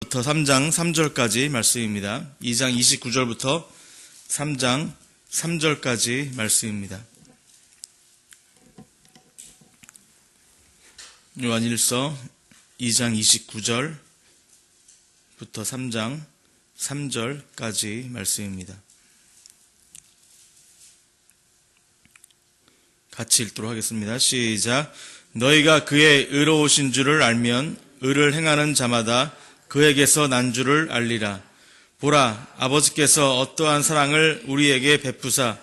부터 3장 3절까지 말씀입니다. 2장 29절부터 3장 3절까지 말씀입니다. 요한일서 2장 29절부터 3장 3절까지 말씀입니다. 같이 읽도록 하겠습니다. 시작. 너희가 그의 의로우신 줄을 알면 의를 행하는 자마다 그에게서 난 줄을 알리라. 보라, 아버지께서 어떠한 사랑을 우리에게 베푸사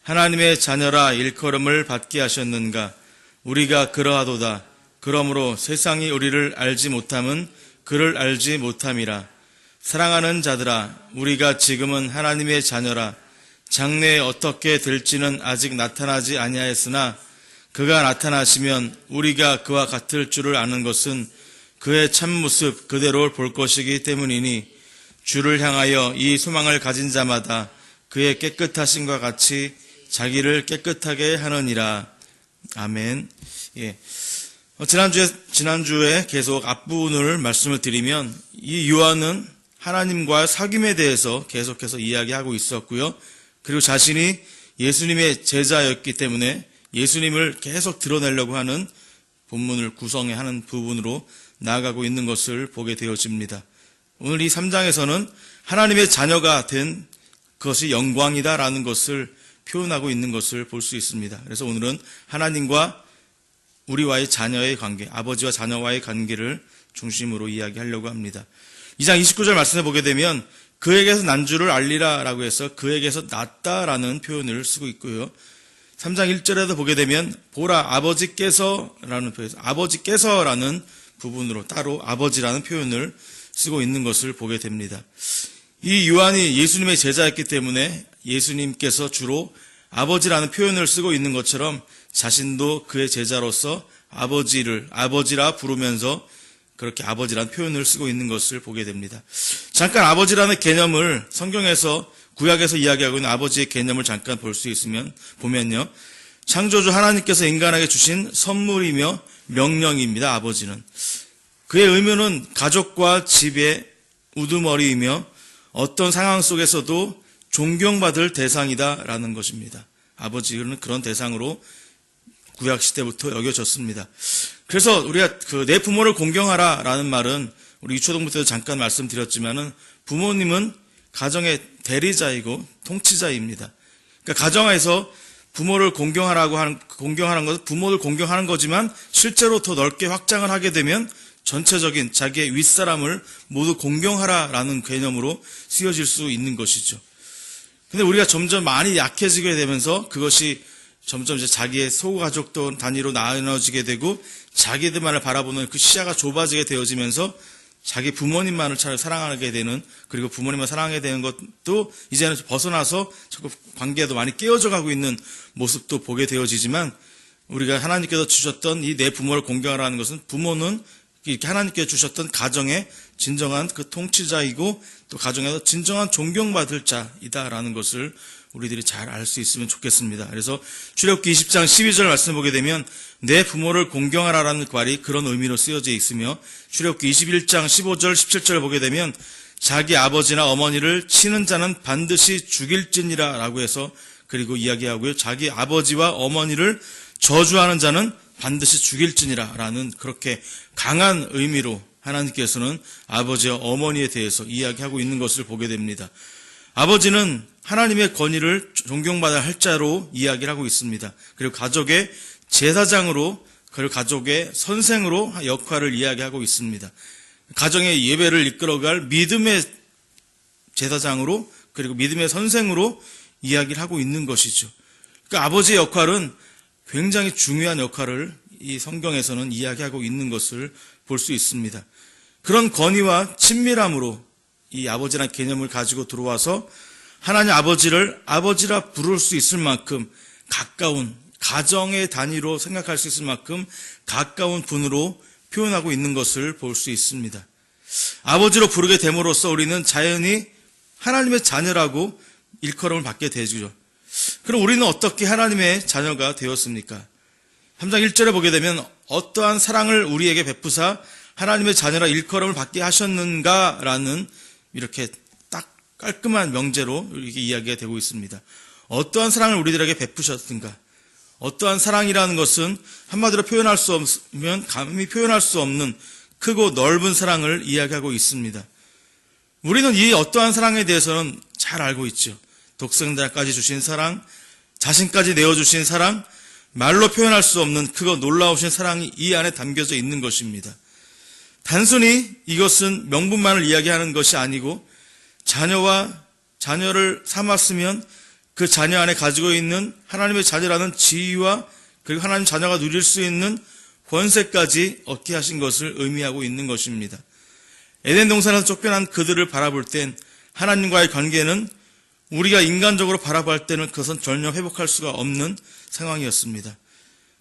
하나님의 자녀라 일컬음을 받게 하셨는가. 우리가 그러하도다. 그러므로 세상이 우리를 알지 못함은 그를 알지 못함이라. 사랑하는 자들아, 우리가 지금은 하나님의 자녀라. 장래에 어떻게 될지는 아직 나타나지 아니하였으나 그가 나타나시면 우리가 그와 같을 줄을 아는 것은 그의 참모습 그대로 볼 것이기 때문이니 주를 향하여 이 소망을 가진 자마다 그의 깨끗하심과 같이 자기를 깨끗하게 하느니라. 아멘. 예. 지난주에 계속 앞부분을 말씀을 드리면 이 요한은 하나님과 사귐에 대해서 계속해서 이야기하고 있었고요. 그리고 자신이 예수님의 제자였기 때문에 예수님을 계속 드러내려고 하는 본문을 구성하는 부분으로 나아가고 있는 것을 보게 되어집니다. 오늘 이 3장에서는 하나님의 자녀가 된 것이 영광이다라는 것을 표현하고 있는 것을 볼 수 있습니다. 그래서 오늘은 하나님과 우리와의 자녀의 관계, 아버지와 자녀와의 관계를 중심으로 이야기하려고 합니다. 2장 29절 말씀해 보게 되면 그에게서 난 줄을 알리라 라고 해서 그에게서 났다라는 표현을 쓰고 있고요. 3장 1절에도 보게 되면 보라 아버지께서 라는 표현에서 아버지께서라는 부분으로 따로 아버지라는 표현을 쓰고 있는 것을 보게 됩니다. 이 요한이 예수님의 제자였기 때문에 예수님께서 주로 아버지라는 표현을 쓰고 있는 것처럼 자신도 그의 제자로서 아버지를 아버지라 부르면서 그렇게 아버지라는 표현을 쓰고 있는 것을 보게 됩니다. 잠깐 아버지라는 개념을 성경에서 구약에서 이야기하고 있는 아버지의 개념을 잠깐 볼 수 있으면 보면요. 창조주 하나님께서 인간에게 주신 선물이며 명령입니다. 아버지는. 그의 의미는 가족과 집의 우두머리이며 어떤 상황 속에서도 존경받을 대상이다라는 것입니다. 아버지는 그런 대상으로 구약시대부터 여겨졌습니다. 그래서 우리가 내 부모를 공경하라라는 말은 우리 유초동부 때도 잠깐 말씀드렸지만은 부모님은 가정의 대리자이고 통치자입니다. 그러니까 가정에서 부모를 공경하는 것은 부모를 공경하는 거지만 실제로 더 넓게 확장을 하게 되면 전체적인 자기의 윗사람을 모두 공경하라라는 개념으로 쓰여질 수 있는 것이죠. 근데 우리가 점점 많이 약해지게 되면서 그것이 점점 이제 자기의 소가족도 단위로 나눠지게 되고 자기들만을 바라보는 그 시야가 좁아지게 되어지면서 자기 부모님만을 사랑하게 되는, 그리고 부모님만 사랑하게 되는 것도 이제는 벗어나서 자꾸 관계도 많이 깨어져 가고 있는 모습도 보게 되어지지만, 우리가 하나님께서 주셨던 이 내 부모를 공경하라는 것은 부모는 이렇게 하나님께서 주셨던 가정의 진정한 그 통치자이고 또 가정에서 진정한 존경받을 자이다라는 것을 우리들이 잘 알 수 있으면 좋겠습니다. 그래서 출애굽기 20장 12절 말씀을 보게 되면 내 부모를 공경하라라는 말이 그런 의미로 쓰여져 있으며, 출애굽기 21장 15절 17절 보게 되면 자기 아버지나 어머니를 치는 자는 반드시 죽일지니라 라고 해서 그리고 이야기하고요. 자기 아버지와 어머니를 저주하는 자는 반드시 죽일지니라 라는 그렇게 강한 의미로 하나님께서는 아버지와 어머니에 대해서 이야기하고 있는 것을 보게 됩니다. 아버지는 하나님의 권위를 존경받아야 할 자로 이야기를 하고 있습니다. 그리고 가족의 제사장으로, 그리고 가족의 선생으로 역할을 이야기하고 있습니다. 가정의 예배를 이끌어갈 믿음의 제사장으로, 그리고 믿음의 선생으로 이야기를 하고 있는 것이죠. 그러니까 아버지의 역할은 굉장히 중요한 역할을 이 성경에서는 이야기하고 있는 것을 볼 수 있습니다. 그런 권위와 친밀함으로 이 아버지라는 개념을 가지고 들어와서 하나님 아버지를 아버지라 부를 수 있을 만큼 가까운, 가정의 단위로 생각할 수 있을 만큼 가까운 분으로 표현하고 있는 것을 볼 수 있습니다. 아버지로 부르게 됨으로써 우리는 자연히 하나님의 자녀라고 일컬음을 받게 되죠. 그럼 우리는 어떻게 하나님의 자녀가 되었습니까? 3장 1절에 보게 되면 어떠한 사랑을 우리에게 베푸사 하나님의 자녀라 일컬음을 받게 하셨는가라는 이렇게 딱 깔끔한 명제로 이렇게 이야기가 되고 있습니다. 어떠한 사랑을 우리들에게 베푸셨든가, 어떠한 사랑이라는 것은 한마디로 표현할 수 없으면 감히 표현할 수 없는 크고 넓은 사랑을 이야기하고 있습니다. 우리는 이 어떠한 사랑에 대해서는 잘 알고 있죠. 독생자까지 주신 사랑, 자신까지 내어주신 사랑, 말로 표현할 수 없는 크고 놀라우신 사랑이 이 안에 담겨져 있는 것입니다. 단순히 이것은 명분만을 이야기하는 것이 아니고 자녀를 삼았으면 그 자녀 안에 가지고 있는 하나님의 자녀라는 지위와 그리고 하나님 자녀가 누릴 수 있는 권세까지 얻게 하신 것을 의미하고 있는 것입니다. 에덴 동산에서 쫓겨난 그들을 바라볼 땐 하나님과의 관계는 우리가 인간적으로 바라볼 때는 그것은 전혀 회복할 수가 없는 상황이었습니다.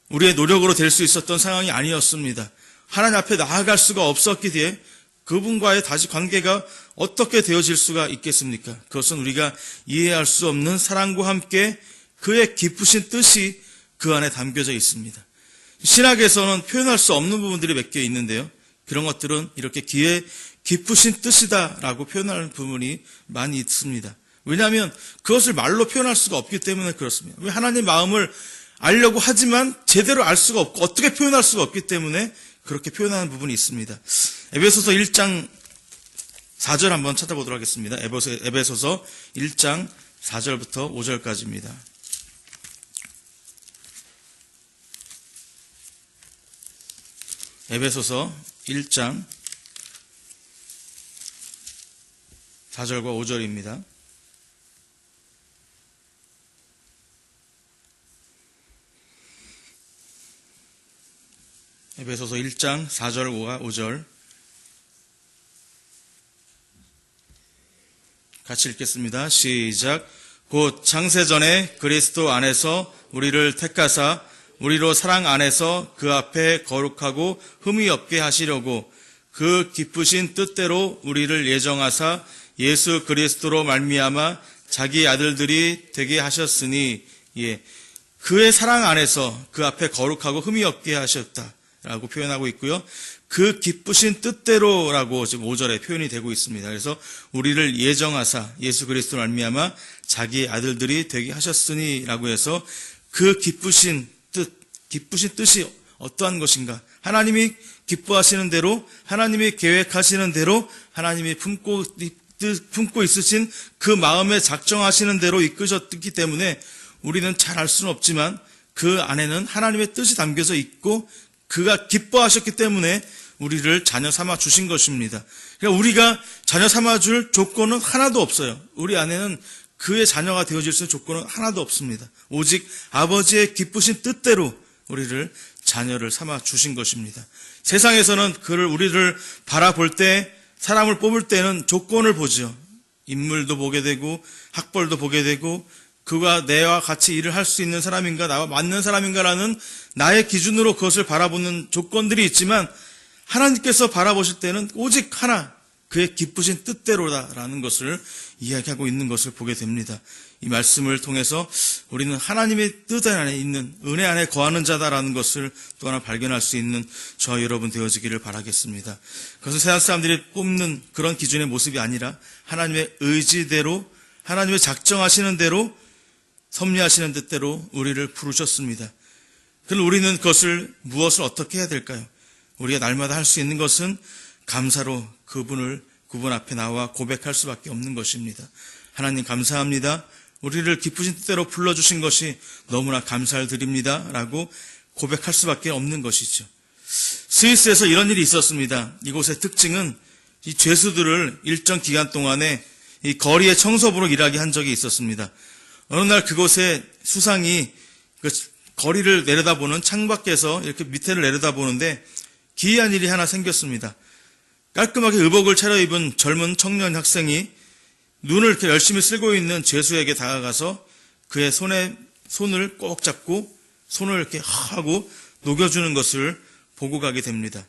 우리의 노력으로 될 수 있었던 상황이 아니었습니다. 하나님 앞에 나아갈 수가 없었기에 그분과의 다시 관계가 어떻게 되어질 수가 있겠습니까? 그것은 우리가 이해할 수 없는 사랑과 함께 그의 기쁘신 뜻이 그 안에 담겨져 있습니다. 신학에서는 표현할 수 없는 부분들이 몇 개 있는데요. 그런 것들은 이렇게 기쁘신 뜻이다라고 표현하는 부분이 많이 있습니다. 왜냐하면 그것을 말로 표현할 수가 없기 때문에 그렇습니다. 왜 하나님의 마음을 알려고 하지만 제대로 알 수가 없고 어떻게 표현할 수가 없기 때문에 그렇게 표현하는 부분이 있습니다. 에베소서 1장 4절 한번 찾아보도록 하겠습니다. 에베소서 1장 4절부터 5절까지입니다. 에베소서 1장 4절과 5절입니다. 에베소서 1장 4절과 5절 같이 읽겠습니다. 시작. 곧 창세전에 그리스도 안에서 우리를 택하사 우리로 사랑 안에서 그 앞에 거룩하고 흠이 없게 하시려고 그 기쁘신 뜻대로 우리를 예정하사 예수 그리스도로 말미암아 자기 아들들이 되게 하셨으니, 그의 사랑 안에서 그 앞에 거룩하고 흠이 없게 하셨다라고 표현하고 있고요. 그 기쁘신 뜻대로라고 지금 5절에 표현이 되고 있습니다. 그래서 우리를 예정하사 예수 그리스도로 말미암아 자기 아들들이 되게 하셨으니라고 해서 그 기쁘신 뜻이 어떠한 것인가? 하나님이 기뻐하시는 대로, 하나님이 계획하시는 대로, 하나님이 품고 있으신 그 마음에 작정하시는 대로 이끄셨기 때문에 우리는 잘 알 수는 없지만 그 안에는 하나님의 뜻이 담겨져 있고 그가 기뻐하셨기 때문에 우리를 자녀 삼아 주신 것입니다. 그러니까 우리가 자녀 삼아 줄 조건은 하나도 없어요. 우리 안에는 그의 자녀가 되어질 수 있는 조건은 하나도 없습니다. 오직 아버지의 기쁘신 뜻대로 우리를 자녀를 삼아 주신 것입니다. 세상에서는 우리를 바라볼 때, 사람을 뽑을 때는 조건을 보죠. 인물도 보게 되고 학벌도 보게 되고 그가 내와 같이 일을 할 수 있는 사람인가, 나와 맞는 사람인가라는 나의 기준으로 그것을 바라보는 조건들이 있지만 하나님께서 바라보실 때는 오직 하나, 그의 기쁘신 뜻대로다라는 것을 이야기하고 있는 것을 보게 됩니다. 이 말씀을 통해서 우리는 하나님의 뜻 안에 있는 은혜 안에 거하는 자다라는 것을 또 하나 발견할 수 있는 저와 여러분 되어지기를 바라겠습니다. 그것은 세상 사람들이 뽑는 그런 기준의 모습이 아니라 하나님의 의지대로, 하나님의 작정하시는 대로, 섭리하시는 뜻대로 우리를 부르셨습니다. 그럼 우리는 무엇을 어떻게 해야 될까요? 우리가 날마다 할 수 있는 것은 감사로 그분 앞에 나와 고백할 수밖에 없는 것입니다. 하나님 감사합니다. 우리를 기쁘신 뜻대로 불러주신 것이 너무나 감사를 드립니다. 라고 고백할 수밖에 없는 것이죠. 스위스에서 이런 일이 있었습니다. 이곳의 특징은 이 죄수들을 일정 기간 동안에 이 거리의 청소부로 일하게 한 적이 있었습니다. 어느 날 그곳에 수상이 그 거리를 내려다보는 창밖에서 이렇게 밑에를 내려다보는데 기이한 일이 하나 생겼습니다. 깔끔하게 의복을 차려입은 젊은 청년 학생이 눈을 이렇게 열심히 쓸고 있는 죄수에게 다가가서 그의 손을 꼭 잡고 손을 이렇게 하고 녹여주는 것을 보고 가게 됩니다.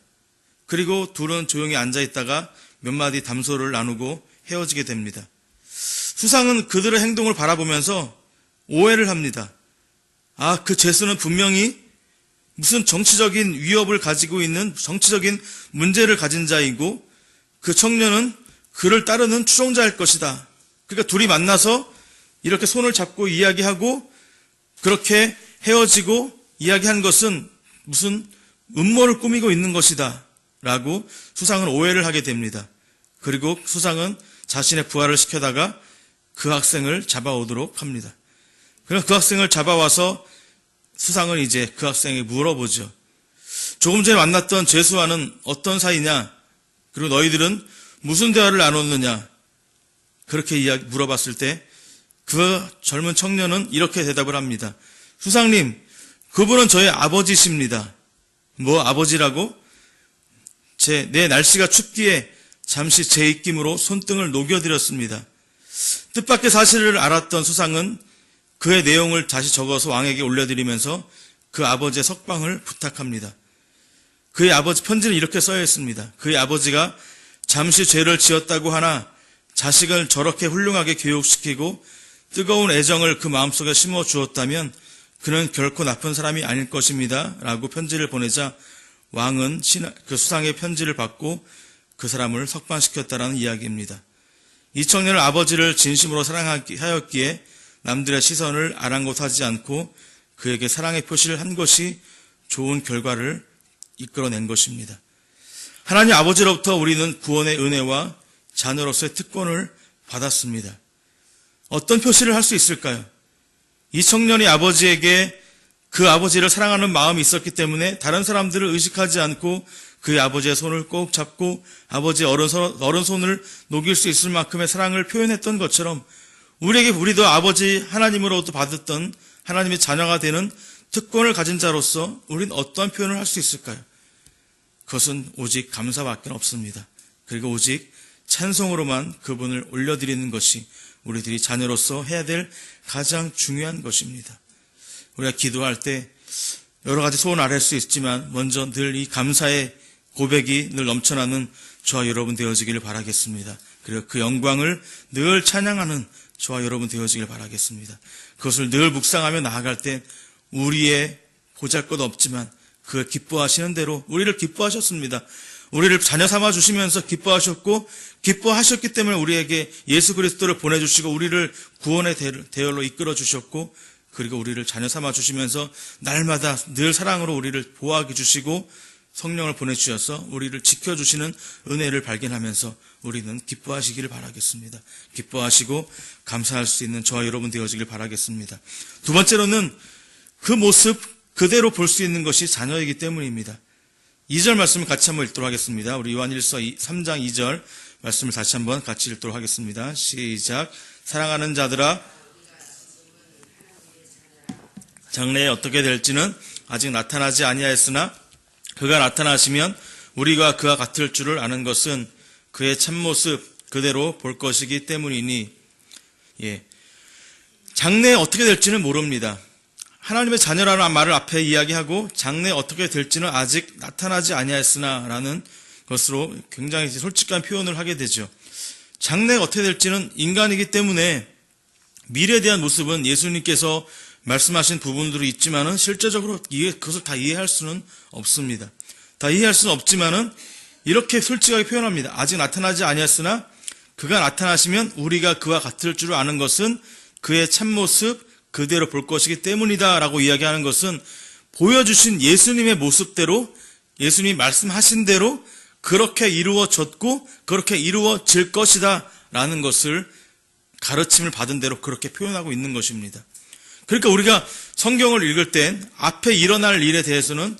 그리고 둘은 조용히 앉아있다가 몇 마디 담소를 나누고 헤어지게 됩니다. 수상은 그들의 행동을 바라보면서 오해를 합니다. 그 죄수는 분명히 무슨 정치적인 위협을 가지고 있는 정치적인 문제를 가진 자이고 그 청년은 그를 따르는 추종자일 것이다. 그러니까 둘이 만나서 이렇게 손을 잡고 이야기하고 그렇게 헤어지고 이야기한 것은 무슨 음모를 꾸미고 있는 것이다 라고 수상은 오해를 하게 됩니다. 그리고 수상은 자신의 부하를 시켜다가 그 학생을 잡아오도록 합니다. 그래서 그 학생을 잡아와서 수상은 이제 그 학생에게 물어보죠. 조금 전에 만났던 죄수와는 어떤 사이냐? 그리고 너희들은 무슨 대화를 나눴느냐? 그렇게 물어봤을 때 그 젊은 청년은 이렇게 대답을 합니다. 수상님, 그분은 저의 아버지십니다. 뭐 아버지라고? 내 날씨가 춥기에 잠시 제 입김으로 손등을 녹여드렸습니다. 뜻밖의 사실을 알았던 수상은 그의 내용을 다시 적어서 왕에게 올려드리면서 그 아버지의 석방을 부탁합니다. 그의 아버지 편지는 이렇게 써여 있습니다. 그의 아버지가 잠시 죄를 지었다고 하나 자식을 저렇게 훌륭하게 교육시키고 뜨거운 애정을 그 마음속에 심어 주었다면 그는 결코 나쁜 사람이 아닐 것입니다. 라고 편지를 보내자 왕은 그 수상의 편지를 받고 그 사람을 석방시켰다라는 이야기입니다. 이 청년은 아버지를 진심으로 사랑하였기에 남들의 시선을 아랑곳하지 않고 그에게 사랑의 표시를 한 것이 좋은 결과를 이끌어낸 것입니다. 하나님 아버지로부터 우리는 구원의 은혜와 자녀로서의 특권을 받았습니다. 어떤 표시를 할 수 있을까요? 이 청년이 아버지에게 그 아버지를 사랑하는 마음이 있었기 때문에 다른 사람들을 의식하지 않고 그의 아버지의 손을 꼭 잡고 아버지의 어른 손을 녹일 수 있을 만큼의 사랑을 표현했던 것처럼 우리도 아버지 하나님으로부터 받았던 하나님의 자녀가 되는 특권을 가진 자로서 우리는 어떠한 표현을 할 수 있을까요? 그것은 오직 감사밖에 없습니다. 그리고 오직 찬송으로만 그분을 올려드리는 것이 우리들이 자녀로서 해야 될 가장 중요한 것입니다. 우리가 기도할 때 여러 가지 소원 아뢰 수 있지만 먼저 늘 이 감사의 고백이 늘 넘쳐나는 저와 여러분 되어지기를 바라겠습니다. 그리고 그 영광을 늘 찬양하는 저와 여러분 되어지기를 바라겠습니다. 그것을 늘 묵상하며 나아갈 때 우리의 보잘것 없지만 그 기뻐하시는 대로 우리를 기뻐하셨습니다. 우리를 자녀 삼아 주시면서 기뻐하셨고 기뻐하셨기 때문에 우리에게 예수 그리스도를 보내주시고 우리를 구원의 대열로 이끌어 주셨고 그리고 우리를 자녀 삼아 주시면서 날마다 늘 사랑으로 우리를 보호하게 주시고 성령을 보내주셔서 우리를 지켜주시는 은혜를 발견하면서 우리는 기뻐하시기를 바라겠습니다. 기뻐하시고 감사할 수 있는 저와 여러분 되어지길 바라겠습니다. 두 번째로는 그 모습 그대로 볼 수 있는 것이 자녀이기 때문입니다. 2절 말씀을 같이 한번 읽도록 하겠습니다. 우리 요한일서 3장 2절 말씀을 다시 한번 같이 읽도록 하겠습니다. 시작. 사랑하는 자들아, 장래에 어떻게 될지는 아직 나타나지 아니하였으나 그가 나타나시면 우리가 그와 같을 줄을 아는 것은 그의 참모습 그대로 볼 것이기 때문이니, 장래에 어떻게 될지는 모릅니다. 하나님의 자녀라는 말을 앞에 이야기하고 장래에 어떻게 될지는 아직 나타나지 아니하였으나 라는 것으로 굉장히 솔직한 표현을 하게 되죠. 장래에 어떻게 될지는 인간이기 때문에 미래에 대한 모습은 예수님께서 말씀하신 부분들이 있지만은 실제적으로 그것을 다 이해할 수는 없습니다. 다 이해할 수는 없지만은 이렇게 솔직하게 표현합니다. 아직 나타나지 아니하였으나 그가 나타나시면 우리가 그와 같을 줄 아는 것은 그의 참모습 그대로 볼 것이기 때문이다 라고 이야기하는 것은 보여주신 예수님의 모습대로 예수님이 말씀하신 대로 그렇게 이루어졌고 그렇게 이루어질 것이다 라는 것을 가르침을 받은 대로 그렇게 표현하고 있는 것입니다. 그러니까 우리가 성경을 읽을 땐 앞에 일어날 일에 대해서는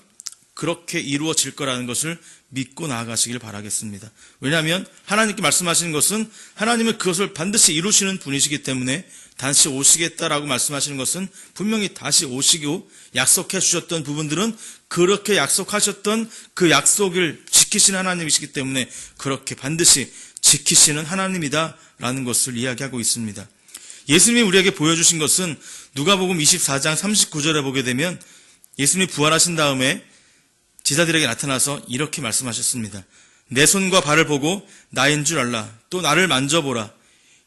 그렇게 이루어질 거라는 것을 믿고 나아가시길 바라겠습니다. 왜냐하면 하나님께 말씀하시는 것은 하나님은 그것을 반드시 이루시는 분이시기 때문에 다시 오시겠다라고 말씀하시는 것은 분명히 다시 오시고 약속해 주셨던 부분들은 그렇게 약속하셨던 그 약속을 지키시는 하나님이시기 때문에 그렇게 반드시 지키시는 하나님이다라는 것을 이야기하고 있습니다. 예수님이 우리에게 보여주신 것은 누가복음 24장 39절에 보게 되면 예수님이 부활하신 다음에 제자들에게 나타나서 이렇게 말씀하셨습니다. 내 손과 발을 보고 나인 줄 알라. 또 나를 만져보라.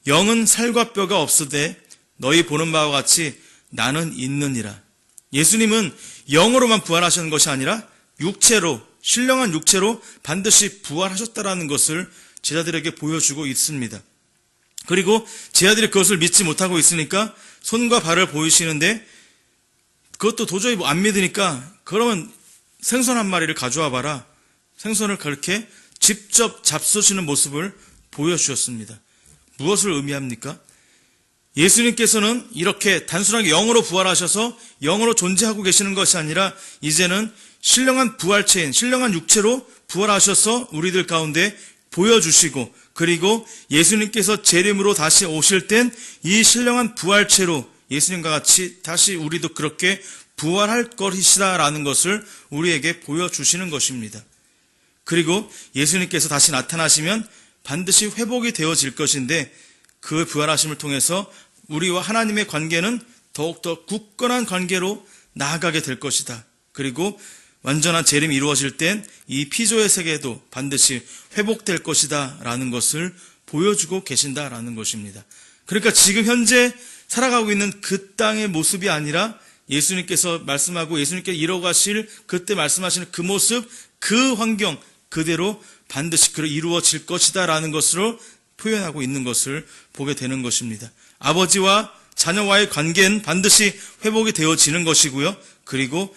영은 살과 뼈가 없으되 너희 보는 바와 같이 나는 있느니라. 예수님은 영으로만 부활하시는 것이 아니라 육체로, 신령한 육체로 반드시 부활하셨다라는 것을 제자들에게 보여주고 있습니다. 그리고 제자들이 그것을 믿지 못하고 있으니까 손과 발을 보이시는데 그것도 도저히 안 믿으니까 그러면 생선 한 마리를 가져와 봐라. 생선을 그렇게 직접 잡수시는 모습을 보여주셨습니다. 무엇을 의미합니까? 예수님께서는 이렇게 단순하게 영으로 부활하셔서 영으로 존재하고 계시는 것이 아니라 이제는 신령한 부활체인, 신령한 육체로 부활하셔서 우리들 가운데 보여주시고, 그리고 예수님께서 재림으로 다시 오실 땐 이 신령한 부활체로 예수님과 같이 다시 우리도 그렇게 부활할 것이다라는 것을 우리에게 보여주시는 것입니다. 그리고 예수님께서 다시 나타나시면 반드시 회복이 되어질 것인데 그 부활하심을 통해서 우리와 하나님의 관계는 더욱더 굳건한 관계로 나아가게 될 것이다. 그리고 완전한 재림이 이루어질 땐 이 피조의 세계도 반드시 회복될 것이다 라는 것을 보여주고 계신다라는 것입니다. 그러니까 지금 현재 살아가고 있는 그 땅의 모습이 아니라 예수님께서 말씀하고 예수님께서 이뤄가실 그때 말씀하시는 그 모습, 그 환경 그대로 반드시 이루어질 것이다 라는 것으로 표현하고 있는 것을 보게 되는 것입니다. 아버지와 자녀와의 관계는 반드시 회복이 되어지는 것이고요. 그리고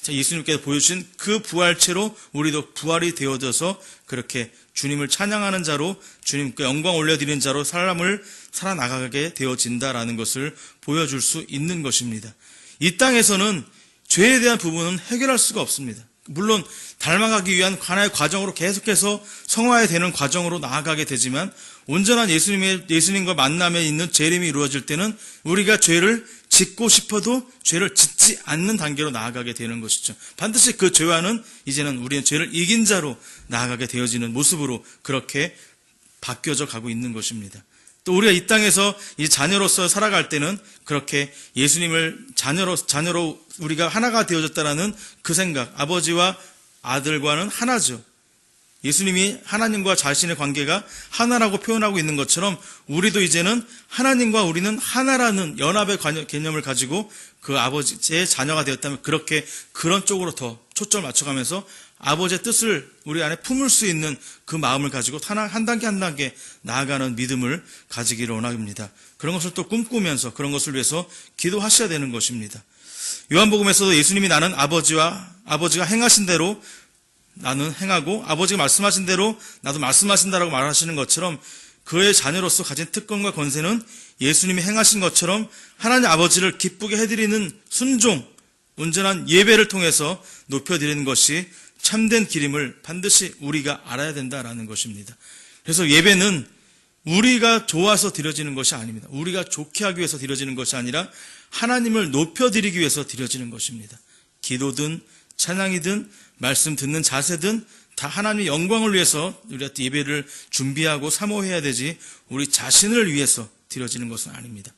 예수님께서 보여주신 그 부활체로 우리도 부활이 되어져서 그렇게 주님을 찬양하는 자로, 주님께 영광 올려드리는 자로 사람을 살아나가게 되어진다라는 것을 보여줄 수 있는 것입니다. 이 땅에서는 죄에 대한 부분은 해결할 수가 없습니다. 물론 닮아가기 위한 하나의 과정으로 계속해서 성화해야 되는 과정으로 나아가게 되지만 온전한 예수님과 만남에 있는 재림이 이루어질 때는 우리가 죄를 짓고 싶어도 죄를 짓지 않는 단계로 나아가게 되는 것이죠. 반드시 그 죄와는 이제는 우리는 죄를 이긴 자로 나아가게 되어지는 모습으로 그렇게 바뀌어져 가고 있는 것입니다. 또 우리가 이 땅에서 이 자녀로서 살아갈 때는 그렇게 예수님을 자녀로 우리가 하나가 되어졌다라는 그 생각, 아버지와 아들과는 하나죠. 예수님이 하나님과 자신의 관계가 하나라고 표현하고 있는 것처럼 우리도 이제는 하나님과 우리는 하나라는 연합의 개념을 가지고 그 아버지의 자녀가 되었다면 그렇게 그런 쪽으로 더 초점을 맞춰가면서 아버지의 뜻을 우리 안에 품을 수 있는 그 마음을 가지고 한 단계 한 단계 나아가는 믿음을 가지기를 원합니다. 그런 것을 또 꿈꾸면서 그런 것을 위해서 기도하셔야 되는 것입니다. 요한복음에서도 예수님이 나는 아버지가 행하신 대로 나는 행하고 아버지가 말씀하신 대로 나도 말씀하신다라고 말하시는 것처럼 그의 자녀로서 가진 특권과 권세는 예수님이 행하신 것처럼 하나님 아버지를 기쁘게 해드리는 순종, 온전한 예배를 통해서 높여드리는 것이 참된 길임을 반드시 우리가 알아야 된다라는 것입니다. 그래서 예배는 우리가 좋아서 드려지는 것이 아닙니다. 우리가 좋게 하기 위해서 드려지는 것이 아니라 하나님을 높여드리기 위해서 드려지는 것입니다. 기도든 찬양이든 말씀 듣는 자세든 다 하나님의 영광을 위해서 우리가 예배를 준비하고 사모해야 되지 우리 자신을 위해서 드려지는 것은 아닙니다.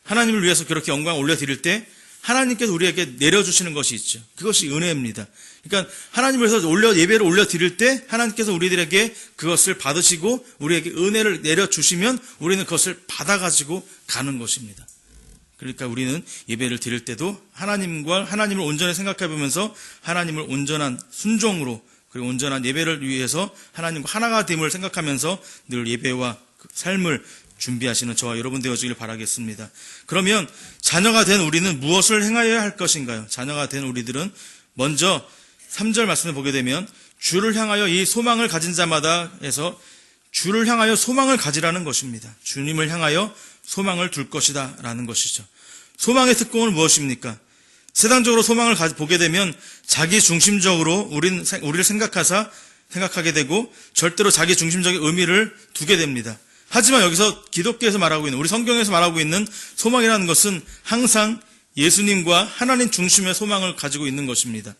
하나님을 위해서 그렇게 영광을 올려드릴 때 하나님께서 우리에게 내려주시는 것이 있죠. 그것이 은혜입니다. 그러니까 하나님을 위해서 예배를 올려드릴 때 하나님께서 우리들에게 그것을 받으시고 우리에게 은혜를 내려주시면 우리는 그것을 받아가지고 가는 것입니다. 그러니까 우리는 예배를 드릴 때도 하나님을 온전히 생각해 보면서 하나님을 온전한 순종으로 그리고 온전한 예배를 위해서 하나님과 하나가 됨을 생각하면서 늘 예배와 삶을 준비하시는 저와 여러분 되어주길 바라겠습니다. 그러면 자녀가 된 우리는 무엇을 행하여야 할 것인가요? 자녀가 된 우리들은 먼저 3절 말씀을 보게 되면 주를 향하여 이 소망을 가진 자마다 해서 주를 향하여 소망을 가지라는 것입니다. 주님을 향하여 소망을 둘 것이다 라는 것이죠. 소망의 특공은 무엇입니까? 세상적으로 소망을 보게 되면 자기 중심적으로 우리를 생각하게 되고 절대로 자기 중심적인 의미를 두게 됩니다. 하지만 여기서 기독교에서 말하고 있는, 우리 성경에서 말하고 있는 소망이라는 것은 항상 예수님과 하나님 중심의 소망을 가지고 있는 것입니다.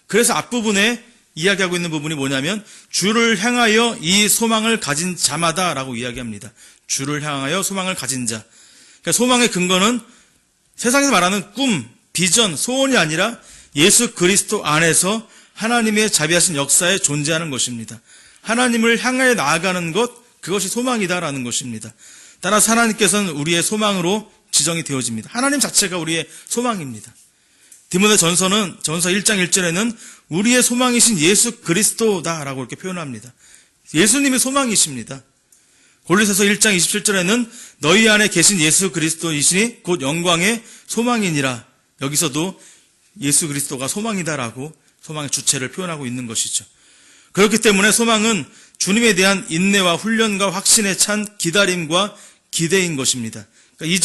그래서 앞부분에 이야기하고 있는 부분이 뭐냐면 주를 향하여 이 소망을 가진 자마다 라고 이야기합니다. 주를 향하여 소망을 가진 자. 그러니까 소망의 근거는 세상에서 말하는 꿈, 비전, 소원이 아니라 예수 그리스도 안에서 하나님의 자비하신 역사에 존재하는 것입니다. 하나님을 향하여 나아가는 것, 그것이 소망이다라는 것입니다. 따라서 하나님께서는 우리의 소망으로 지정이 되어집니다. 하나님 자체가 우리의 소망입니다. 디모데 전서 1장 1절에는 우리의 소망이신 예수 그리스도다라고 이렇게 표현합니다. 예수님이 소망이십니다. 골로새서 1장 27절에는 너희 안에 계신 예수 그리스도이시니 곧 영광의 소망이니라. 여기서도 예수 그리스도가 소망이다라고 소망의 주체를 표현하고 있는 것이죠. 그렇기 때문에 소망은 주님에 대한 인내와 훈련과 확신에 찬 기다림과 기대인 것입니다. 그러니까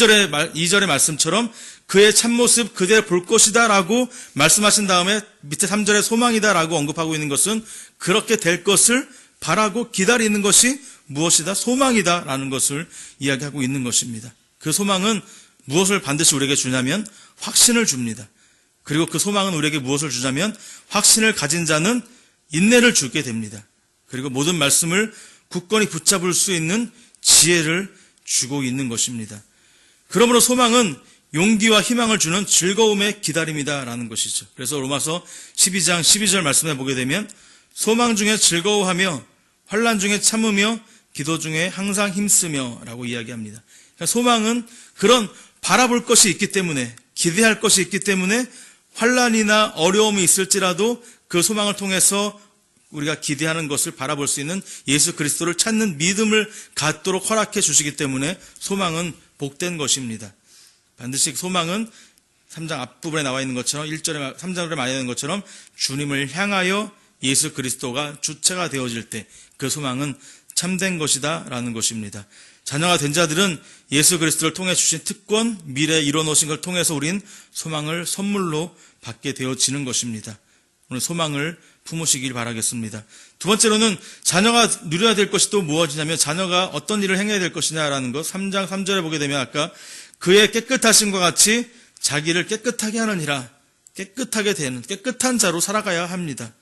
2절의 말씀처럼 그의 참모습 그대로 볼 것이다 라고 말씀하신 다음에 밑에 3절에 소망이다 라고 언급하고 있는 것은 그렇게 될 것을 바라고 기다리는 것이 무엇이다? 소망이다 라는 것을 이야기하고 있는 것입니다. 그 소망은 무엇을 반드시 우리에게 주냐면 확신을 줍니다. 그리고 그 소망은 우리에게 무엇을 주냐면 확신을 가진 자는 인내를 주게 됩니다. 그리고 모든 말씀을 굳건히 붙잡을 수 있는 지혜를 주고 있는 것입니다. 그러므로 소망은 용기와 희망을 주는 즐거움의 기다림이다라는 것이죠. 그래서 로마서 12장 12절 말씀에 보게 되면 소망 중에 즐거워하며 환난 중에 참으며 기도 중에 항상 힘쓰며 라고 이야기합니다. 그러니까 소망은 그런 바라볼 것이 있기 때문에 기대할 것이 있기 때문에 환난이나 어려움이 있을지라도 그 소망을 통해서 우리가 기대하는 것을 바라볼 수 있는 예수 그리스도를 찾는 믿음을 갖도록 허락해 주시기 때문에 소망은 복된 것입니다. 반드시 소망은 3장 앞부분에 나와 있는 것처럼 1절에 3절에 말하는 있는 것처럼 주님을 향하여 예수 그리스도가 주체가 되어질 때 그 소망은 참된 것이다 라는 것입니다. 자녀가 된 자들은 예수 그리스도를 통해 주신 특권, 미래에 이뤄놓으신 걸 통해서 우린 소망을 선물로 받게 되어지는 것입니다. 오늘 소망을 품으시길 바라겠습니다. 두 번째로는 자녀가 누려야 될 것이 또 무엇이냐면 자녀가 어떤 일을 행해야 될 것이냐라는 것. 3장 3절에 보게 되면 아까 그의 깨끗하심과 같이 자기를 깨끗하게 하느니라. 깨끗하게 되는 깨끗한 자로 살아가야 합니다.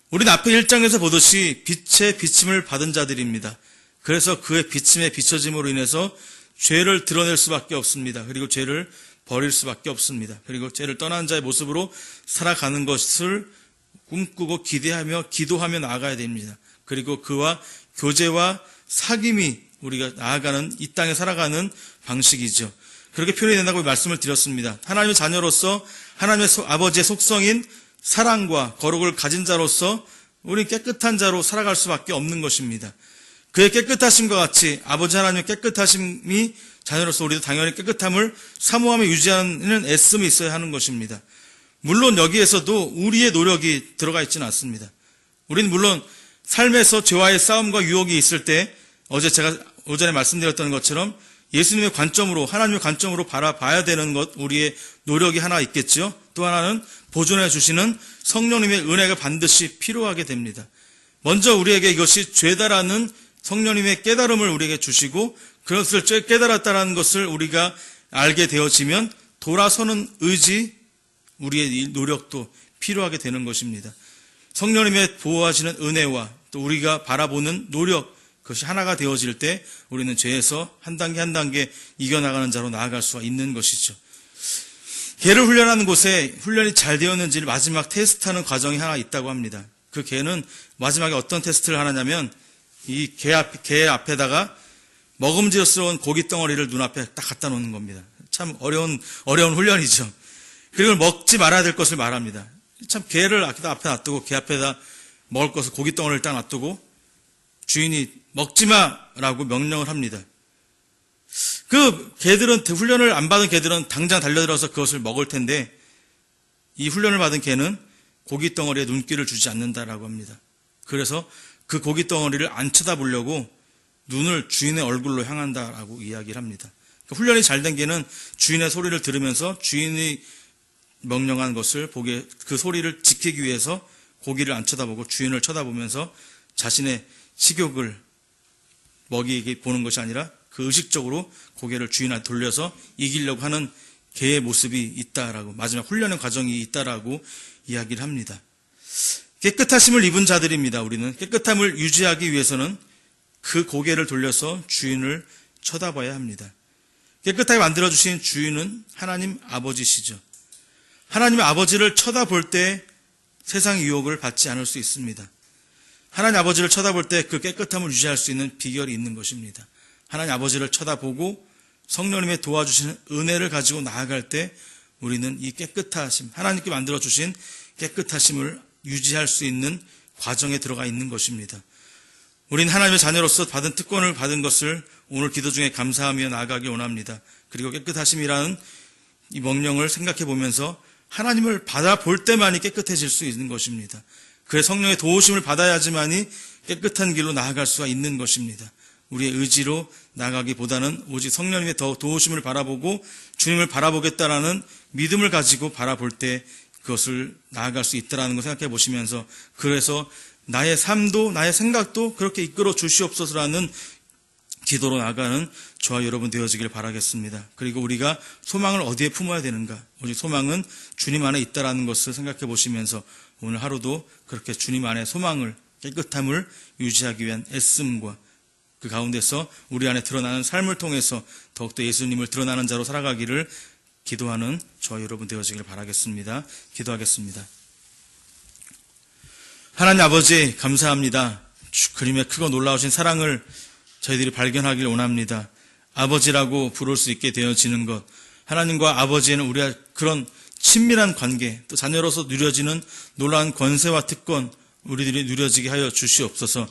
우린 앞에 1장에서 보듯이 빛의 비침을 받은 자들입니다. 그래서 그의 비침에 비춰짐으로 인해서 죄를 드러낼 수밖에 없습니다. 그리고 죄를 버릴 수밖에 없습니다. 그리고 죄를 떠난 자의 모습으로 살아가는 것을 꿈꾸고 기대하며 기도하며 나아가야 됩니다. 그리고 그와 교제와 사귐이 우리가 나아가는 이 땅에 살아가는 방식이죠. 그렇게 표현이 된다고 말씀을 드렸습니다. 하나님의 자녀로서 하나님의 아버지의 속성인 사랑과 거룩을 가진 자로서 우리는 깨끗한 자로 살아갈 수밖에 없는 것입니다. 그의 깨끗하심과 같이 아버지 하나님의 깨끗하심이 자녀로서 우리도 당연히 깨끗함을 사모하며 유지하는 애씀이 있어야 하는 것입니다. 물론 여기에서도 우리의 노력이 들어가 있지는 않습니다. 우리는 물론 삶에서 죄와의 싸움과 유혹이 있을 때 어제 제가 오전에 말씀드렸던 것처럼 예수님의 관점으로 하나님의 관점으로 바라봐야 되는 것 우리의 노력이 하나 있겠죠. 또 하나는 보존해 주시는 성령님의 은혜가 반드시 필요하게 됩니다. 먼저 우리에게 이것이 죄다라는 성령님의 깨달음을 우리에게 주시고 그것을 깨달았다라는 것을 우리가 알게 되어지면 돌아서는 의지, 우리의 노력도 필요하게 되는 것입니다. 성령님의 보호하시는 은혜와 또 우리가 바라보는 노력, 그것이 하나가 되어질 때 우리는 죄에서 한 단계 한 단계 이겨나가는 자로 나아갈 수가 있는 것이죠. 개를 훈련하는 곳에 훈련이 잘 되었는지를 마지막 테스트하는 과정이 하나 있다고 합니다. 그 개는 마지막에 어떤 테스트를 하느냐면 이 개 앞에다가 먹음직스러운 고기 덩어리를 눈앞에 딱 갖다 놓는 겁니다. 참 어려운 훈련이죠. 그리고 먹지 말아야 될 것을 말합니다. 참 개를 앞에 놔두고 개 앞에다 먹을 것을 고기 덩어리를 딱 놔두고 주인이 먹지 마라고 명령을 합니다. 그 개들은 훈련을 안 받은 개들은 당장 달려들어서 그것을 먹을 텐데 이 훈련을 받은 개는 고기 덩어리에 눈길을 주지 않는다라고 합니다. 그래서 그 고기 덩어리를 안 쳐다보려고 눈을 주인의 얼굴로 향한다라고 이야기를 합니다. 훈련이 잘 된 개는 주인의 소리를 들으면서 주인이 명령한 것을 보게 그 소리를 지키기 위해서 고기를 안 쳐다보고 주인을 쳐다보면서 자신의 식욕을 먹이게 보는 것이 아니라 그 의식적으로 고개를 주인한테 돌려서 이기려고 하는 개의 모습이 있다라고 마지막 훈련의 과정이 있다라고 이야기를 합니다. 깨끗하심을 입은 자들입니다. 우리는 깨끗함을 유지하기 위해서는 그 고개를 돌려서 주인을 쳐다봐야 합니다. 깨끗하게 만들어주신 주인은 하나님 아버지시죠. 하나님 아버지를 쳐다볼 때 세상 유혹을 받지 않을 수 있습니다. 하나님 아버지를 쳐다볼 때 그 깨끗함을 유지할 수 있는 비결이 있는 것입니다. 하나님 아버지를 쳐다보고 성령님의 도와주시는 은혜를 가지고 나아갈 때 우리는 이 깨끗하심, 하나님께 만들어주신 깨끗하심을 유지할 수 있는 과정에 들어가 있는 것입니다. 우린 하나님의 자녀로서 받은 특권을 받은 것을 오늘 기도 중에 감사하며 나아가기 원합니다. 그리고 깨끗하심이라는 이 명령을 생각해 보면서 하나님을 받아볼 때만이 깨끗해질 수 있는 것입니다. 그래서 성령의 도우심을 받아야지만이 깨끗한 길로 나아갈 수가 있는 것입니다. 우리의 의지로 나아가기보다는 오직 성령님의 더 도우심을 바라보고 주님을 바라보겠다라는 믿음을 가지고 바라볼 때 그것을 나아갈 수 있다라는 걸 생각해 보시면서, 그래서 나의 삶도 나의 생각도 그렇게 이끌어 주시옵소서라는 기도로 나아가는 저와 여러분 되어지길 바라겠습니다. 그리고 우리가 소망을 어디에 품어야 되는가? 오직 소망은 주님 안에 있다라는 것을 생각해 보시면서 오늘 하루도 그렇게 주님 안에 소망을, 깨끗함을 유지하기 위한 애씀과 그 가운데서 우리 안에 드러나는 삶을 통해서 더욱더 예수님을 드러나는 자로 살아가기를 기도하는 저와 여러분 되어지길 바라겠습니다. 기도하겠습니다. 하나님 아버지 감사합니다. 그림의 크고 놀라우신 사랑을 저희들이 발견하길 원합니다. 아버지라고 부를 수 있게 되어지는 것, 하나님과 아버지에는 우리가 그런 친밀한 관계, 또 자녀로서 누려지는 놀라운 권세와 특권 우리들이 누려지게 하여 주시옵소서.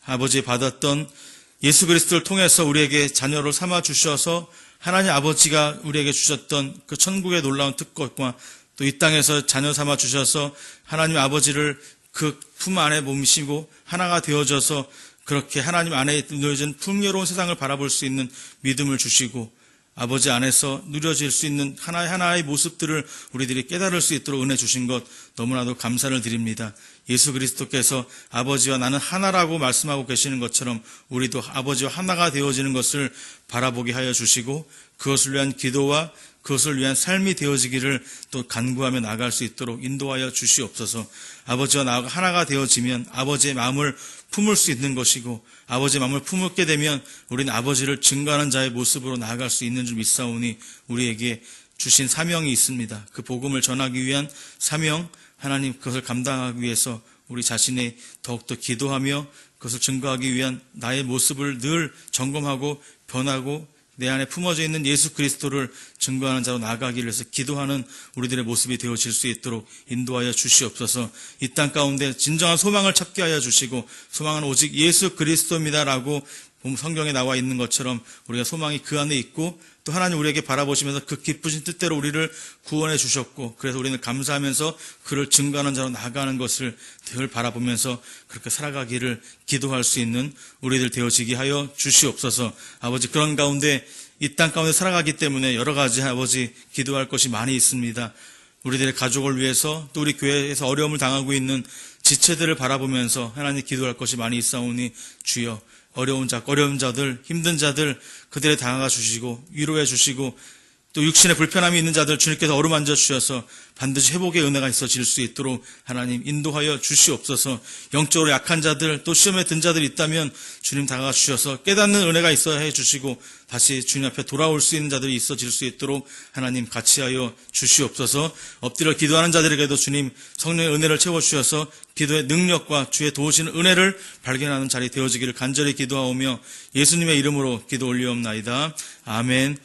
아버지 받았던 예수 그리스도를 통해서 우리에게 자녀를 삼아 주셔서 하나님 아버지가 우리에게 주셨던 그 천국의 놀라운 특권과 또 이 땅에서 자녀 삼아 주셔서 하나님 아버지를 그 품 안에 몸이시고 하나가 되어져서 그렇게 하나님 안에 누려진 풍요로운 세상을 바라볼 수 있는 믿음을 주시고 아버지 안에서 누려질 수 있는 하나하나의 모습들을 우리들이 깨달을 수 있도록 은혜 주신 것 너무나도 감사를 드립니다. 예수 그리스도께서 아버지와 나는 하나라고 말씀하고 계시는 것처럼 우리도 아버지와 하나가 되어지는 것을 바라보게 하여 주시고 그것을 위한 기도와 그것을 위한 삶이 되어지기를 또 간구하며 나아갈 수 있도록 인도하여 주시옵소서. 아버지와 나가 하나가 되어지면 아버지의 마음을 품을 수 있는 것이고 아버지의 마음을 품게 되면 우리는 아버지를 증거하는 자의 모습으로 나아갈 수 있는 줄 믿사오니 우리에게 주신 사명이 있습니다. 그 복음을 전하기 위한 사명, 하나님 그것을 감당하기 위해서 우리 자신이 더욱더 기도하며 그것을 증거하기 위한 나의 모습을 늘 점검하고 변하고 내 안에 품어져 있는 예수 그리스도를 증거하는 자로 나아가기를 위해서 기도하는 우리들의 모습이 되어질 수 있도록 인도하여 주시옵소서. 이 땅 가운데 진정한 소망을 찾게 하여 주시고 소망은 오직 예수 그리스도입니다라고 성경에 나와 있는 것처럼 우리가 소망이 그 안에 있고 또 하나님 우리에게 바라보시면서 그 기쁘신 뜻대로 우리를 구원해 주셨고 그래서 우리는 감사하면서 그를 증거하는 자로 나아가는 것을 늘 바라보면서 그렇게 살아가기를 기도할 수 있는 우리들 되어지게 하여 주시옵소서. 아버지 그런 가운데 이 땅 가운데 살아가기 때문에 여러 가지 아버지 기도할 것이 많이 있습니다. 우리들의 가족을 위해서 또 우리 교회에서 어려움을 당하고 있는 지체들을 바라보면서 하나님 기도할 것이 많이 있사오니 주여 어려운 자들, 힘든 자들 그들에 다가가 주시고 위로해 주시고 또 육신의 불편함이 있는 자들 주님께서 어루만져 주셔서 반드시 회복의 은혜가 있어질 수 있도록 하나님 인도하여 주시옵소서. 영적으로 약한 자들 또 시험에 든 자들이 있다면 주님 다가가 주셔서 깨닫는 은혜가 있어야 해 주시고 다시 주님 앞에 돌아올 수 있는 자들이 있어질 수 있도록 하나님 같이 하여 주시옵소서. 엎드려 기도하는 자들에게도 주님 성령의 은혜를 채워주셔서 기도의 능력과 주의 도우시는 은혜를 발견하는 자리 되어지기를 간절히 기도하오며 예수님의 이름으로 기도 올리옵나이다. 아멘.